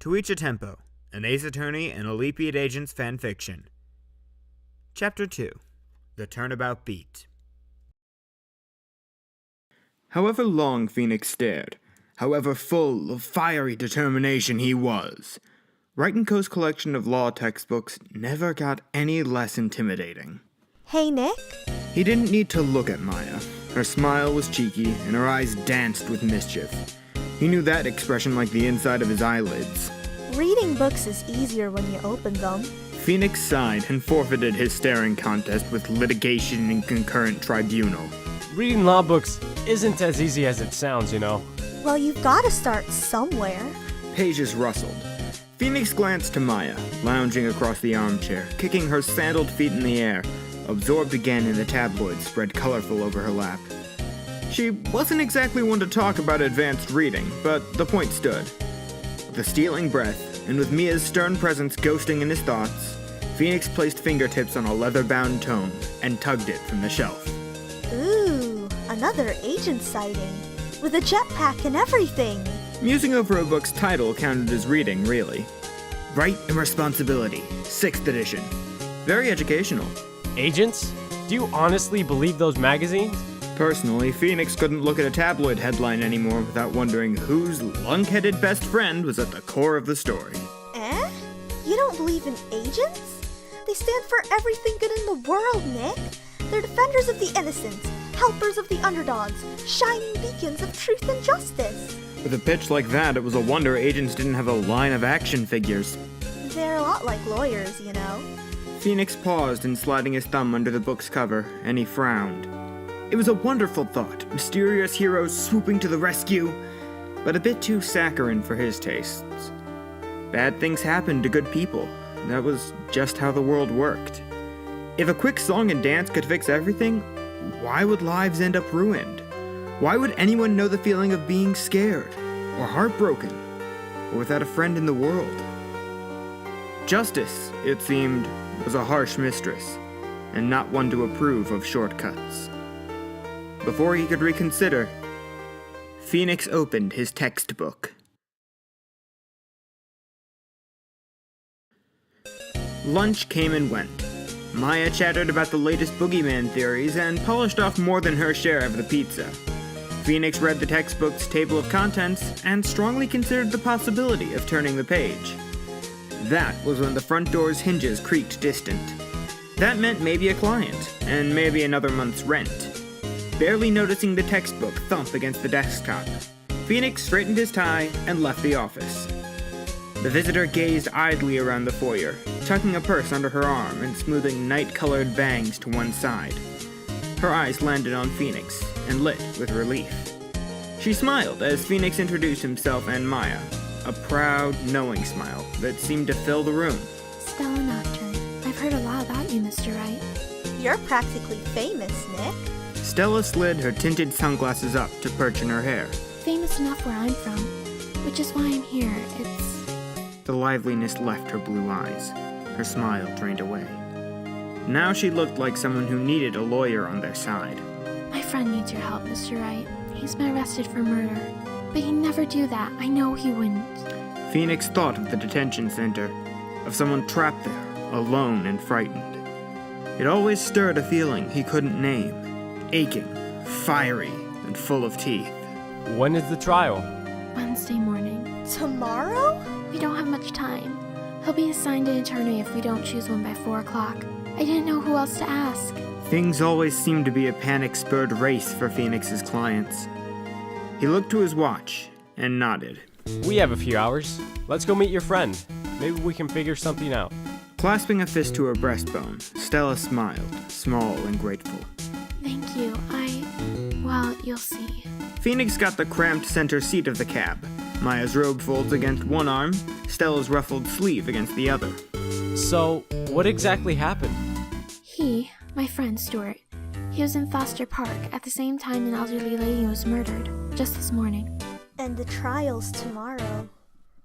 To Each a Tempo, an Ace Attorney and Olympiad Agents fanfiction. Chapter 2, The Turnabout Beat. However long Phoenix stared, however full of fiery determination he was, Wright & Co.'s collection of law textbooks never got any less intimidating. Hey, Nick? He didn't need to look at Maya. Her smile was cheeky, and her eyes danced with mischief. He knew that expression like the inside of his eyelids. Reading books is easier when you open them. Phoenix sighed and forfeited his staring contest with litigation in concurrent tribunal. Reading law books isn't as easy as it sounds, you know. Well, you've got to start somewhere. Pages rustled. Phoenix glanced to Maya, lounging across the armchair, kicking her sandaled feet in the air, absorbed again in the tabloids spread colorful over her lap. She wasn't exactly one to talk about advanced reading, but the point stood. With a stealing breath, and with Mia's stern presence ghosting in his thoughts, Phoenix placed fingertips on a leather-bound tome and tugged it from the shelf. Ooh, another agent sighting, with a jetpack and everything. Musing over a book's title counted as reading, really. Right and Responsibility, 6th edition. Very educational. Agents? Do you honestly believe those magazines? Personally, Phoenix couldn't look at a tabloid headline anymore without wondering whose lung-headed best friend was at the core of the story. Eh? You don't believe in agents? They stand for everything good in the world, Nick. They're defenders of the innocent, helpers of the underdogs, shining beacons of truth and justice. With a pitch like that, it was a wonder agents didn't have a line of action figures. They're a lot like lawyers, you know. Phoenix paused in sliding his thumb under the book's cover, and he frowned. It was a wonderful thought, mysterious heroes swooping to the rescue, but a bit too saccharine for his tastes. Bad things happen to good people. That was just how the world worked. If a quick song and dance could fix everything, why would lives end up ruined? Why would anyone know the feeling of being scared, or heartbroken, or without a friend in the world? Justice, it seemed, was a harsh mistress, and not one to approve of shortcuts. Before he could reconsider, Phoenix opened his textbook. Lunch came and went. Maya chattered about the latest boogeyman theories and polished off more than her share of the pizza. Phoenix read the textbook's table of contents and strongly considered the possibility of turning the page. That was when the front door's hinges creaked distant. That meant maybe a client, and maybe another month's rent. Barely noticing the textbook thump against the desktop, Phoenix straightened his tie and left the office. The visitor gazed idly around the foyer, tucking a purse under her arm and smoothing night-colored bangs to one side. Her eyes landed on Phoenix and lit with relief. She smiled as Phoenix introduced himself and Maya, a proud, knowing smile that seemed to fill the room. Stella Nocturne. I've heard a lot about you, Mr. Wright. You're practically famous, Nick. Stella slid her tinted sunglasses up to perch in her hair. Famous enough where I'm from, which is why I'm here. The liveliness left her blue eyes. Her smile drained away. Now she looked like someone who needed a lawyer on their side. My friend needs your help, Mr. Wright. He's been arrested for murder. But he'd never do that. I know he wouldn't. Phoenix thought of the detention center, of someone trapped there, alone and frightened. It always stirred a feeling he couldn't name. Aching, fiery, and full of teeth. When is the trial? Wednesday morning. Tomorrow? We don't have much time. He'll be assigned an attorney if we don't choose one by 4 o'clock. I didn't know who else to ask. Things always seemed to be a panic-spurred race for Phoenix's clients. He looked to his watch and nodded. We have a few hours. Let's go meet your friend. Maybe we can figure something out. Clasping a fist to her breastbone, Stella smiled, small and grateful. Thank you. Well, you'll see. Phoenix got the cramped center seat of the cab. Maya's robe folds against one arm, Stella's ruffled sleeve against the other. So, what exactly happened? My friend Stewart, he was in Foster Park at the same time an elderly lady was murdered, just this morning. And the trial's tomorrow.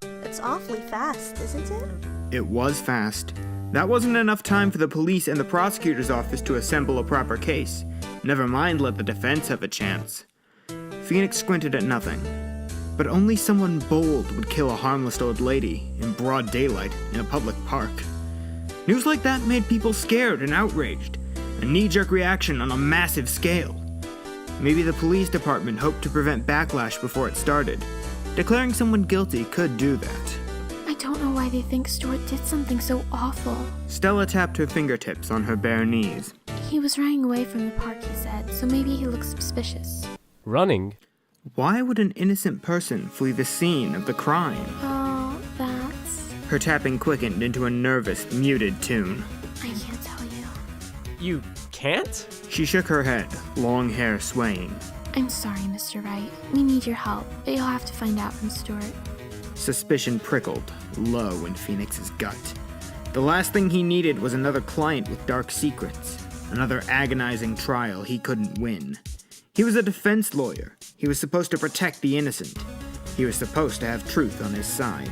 It's awfully fast, isn't it? It was fast. That wasn't enough time for the police and the prosecutor's office to assemble a proper case. Never mind let the defense have a chance. Phoenix squinted at nothing. But only someone bold would kill a harmless old lady in broad daylight in a public park. News like that made people scared and outraged, a knee-jerk reaction on a massive scale. Maybe the police department hoped to prevent backlash before it started. Declaring someone guilty could do that. I don't know why they think Stewart did something so awful. Stella tapped her fingertips on her bare knees. He was running away from the park, he said, so maybe he looks suspicious. Running? Why would an innocent person flee the scene of the crime? Oh, that's... Her tapping quickened into a nervous, muted tune. I can't tell you. You can't? She shook her head, long hair swaying. I'm sorry, Mr. Wright. We need your help, but you'll have to find out from Stewart. Suspicion prickled, low in Phoenix's gut. The last thing he needed was another client with dark secrets, another agonizing trial he couldn't win. He was a defense lawyer. He was supposed to protect the innocent. He was supposed to have truth on his side.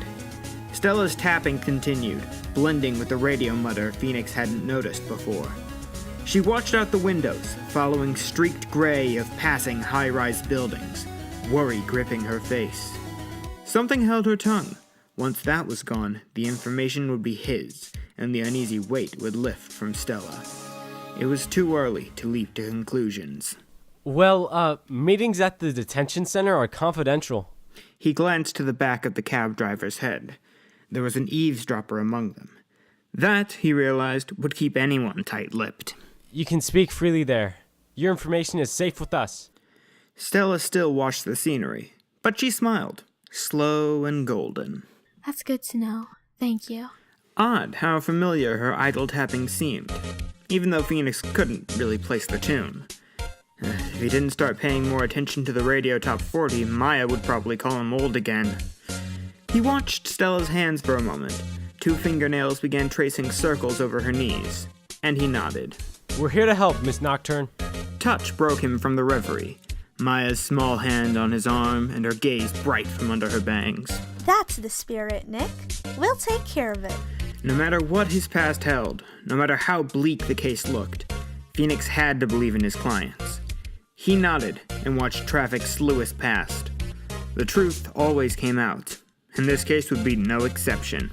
Stella's tapping continued, blending with the radio mutter Phoenix hadn't noticed before. She watched out the windows, following streaked gray of passing high-rise buildings, worry gripping her face. Something held her tongue. Once that was gone, the information would be his, and the uneasy weight would lift from Stella. It was too early to leap to conclusions. Well, meetings at the detention center are confidential. He glanced to the back of the cab driver's head. There was an eavesdropper among them. That, he realized, would keep anyone tight-lipped. You can speak freely there. Your information is safe with us. Stella still watched the scenery, but she smiled, slow and golden. That's good to know. Thank you. Odd how familiar her idle tapping seemed, even though Phoenix couldn't really place the tune. If he didn't start paying more attention to the radio top 40, Maya would probably call him old again. He watched Stella's hands for a moment. 2 fingernails began tracing circles over her knees, and he nodded. We're here to help, Miss Nocturne. Touch broke him from the reverie. Maya's small hand on his arm and her gaze bright from under her bangs. That's the spirit, Nick. We'll take care of it. No matter what his past held, no matter how bleak the case looked, Phoenix had to believe in his clients. He nodded and watched traffic slewest past. The truth always came out, and this case would be no exception.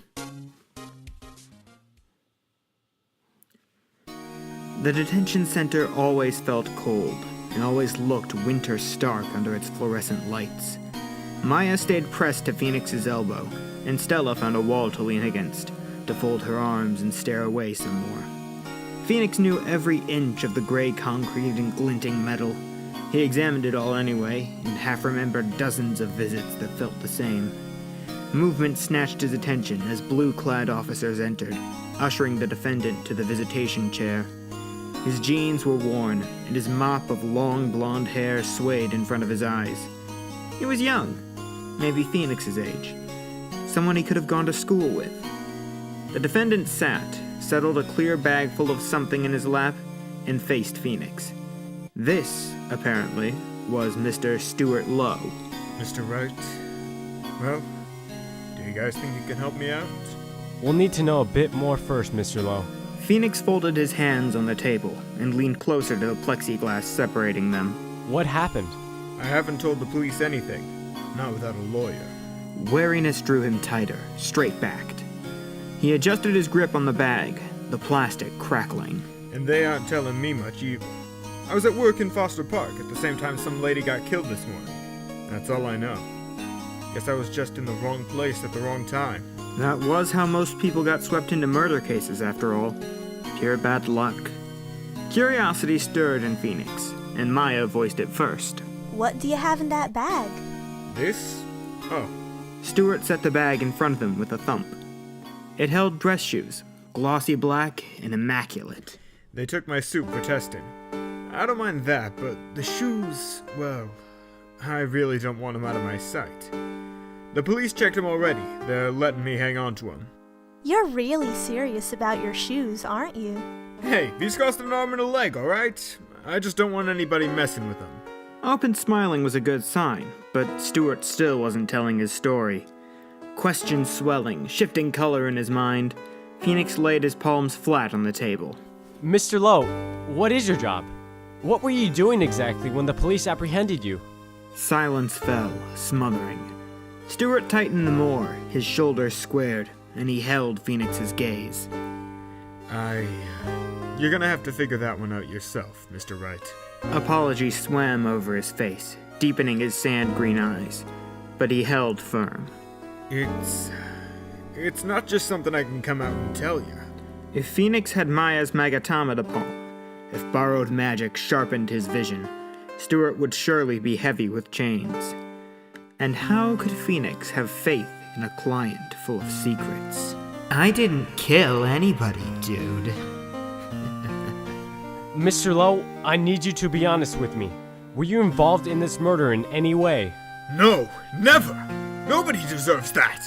The detention center always felt cold, and always looked winter stark under its fluorescent lights. Maya stayed pressed to Phoenix's elbow, and Stella found a wall to lean against, to fold her arms and stare away some more. Phoenix knew every inch of the gray concrete and glinting metal. He examined it all anyway, and half remembered dozens of visits that felt the same. Movement snatched his attention as blue-clad officers entered, ushering the defendant to the visitation chair. His jeans were worn, and his mop of long blonde hair swayed in front of his eyes. He was young, maybe Phoenix's age, someone he could have gone to school with. The defendant sat, settled a clear bag full of something in his lap, and faced Phoenix. This, apparently, was Mr. Stewart Lowe. Mr. Wright, well, do you guys think you can help me out? We'll need to know a bit more first, Mr. Lowe. Phoenix folded his hands on the table and leaned closer to the plexiglass separating them. What happened? I haven't told the police anything, not without a lawyer. Wariness drew him tighter, straight-backed. He adjusted his grip on the bag, the plastic crackling. And they aren't telling me much either. I was at work in Foster Park at the same time some lady got killed this morning. That's all I know. Guess I was just in the wrong place at the wrong time. That was how most people got swept into murder cases, after all. Pure bad luck. Curiosity stirred in Phoenix, and Maya voiced it first. What do you have in that bag? This? Oh, Stewart set the bag in front of him with a thump. It held dress shoes, glossy black and immaculate. they took my suit for testing. I don't mind that, but the shoes, well, I really don't want them out of my sight. The police checked them already. They're letting me hang on to them. You're really serious about your shoes, aren't you? Hey, these cost an arm and a leg, alright? I just don't want anybody messing with them. Open smiling was a good sign, but Stewart still wasn't telling his story. Questions swelling, shifting color in his mind, Phoenix laid his palms flat on the table. Mr. Lowe, what is your job? What were you doing exactly when the police apprehended you? Silence fell, smothering. Stewart tightened the more, his shoulders squared, and he held Phoenix's gaze. You're gonna have to figure that one out yourself, Mr. Wright. Apology swam over his face, deepening his sand-green eyes, but he held firm. It's not just something I can come out and tell you. If Phoenix had Maya's Magatama to palm, if borrowed magic sharpened his vision, Stewart would surely be heavy with chains. And how could Phoenix have faith in a client full of secrets? I didn't kill anybody, dude. Mr. Lowe, I need you to be honest with me. Were you involved in this murder in any way? No, never! Nobody deserves that!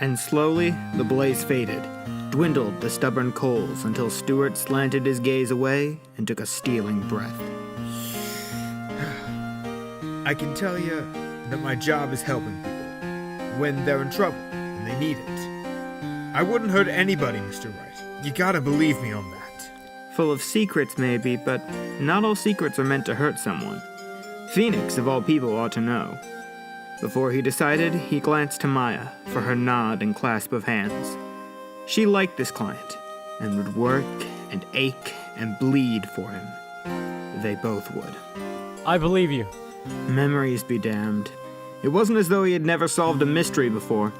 And slowly, the blaze faded, dwindled the stubborn coals until Stewart slanted his gaze away and took a stealing breath. I can tell you that my job is helping people when they're in trouble and they need it. I wouldn't hurt anybody, Mr. Wright. You gotta believe me on that. Full of secrets, maybe, but not all secrets are meant to hurt someone. Phoenix, of all people, ought to know. Before he decided, he glanced to Maya for her nod and clasp of hands. She liked this client, and would work and ache and bleed for him. They both would. I believe you. Memories be damned. It wasn't as though he had never solved a mystery before.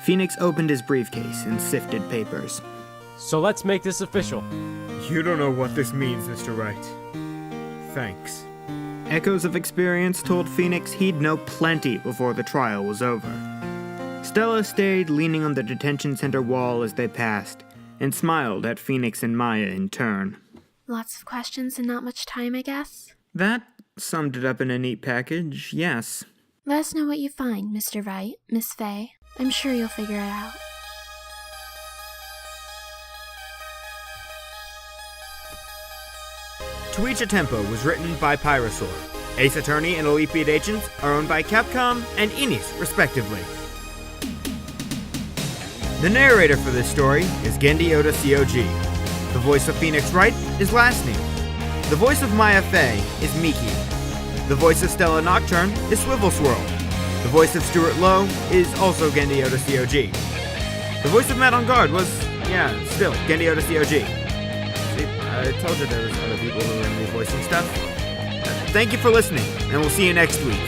Phoenix opened his briefcase and sifted papers. So let's make this official. You don't know what this means, Mr. Wright. Thanks. Echoes of experience told Phoenix he'd know plenty before the trial was over. Stella stayed leaning on the detention center wall as they passed, and smiled at Phoenix and Maya in turn. Lots of questions and not much time, I guess? That summed it up in a neat package, yes. Let us know what you find, Mr. Wright, Miss Faye. I'm sure you'll figure it out. Tuicha Tempo was written by Pyrasaur. Ace Attorney and Elite Beat Agents are owned by Capcom and Inis, respectively. The narrator for this story is Genndy C.O.G. The voice of Phoenix Wright is Lastni. The voice of Maya Faye is Miki. The voice of Stella Nocturne is Swivelswirl. The voice of Stewart Lowe is also Genndy C.O.G. The voice of Engarde was, still Genndy C.O.G. I told you there was other people who were going to be voicing stuff. Thank you for listening, and we'll see you next week.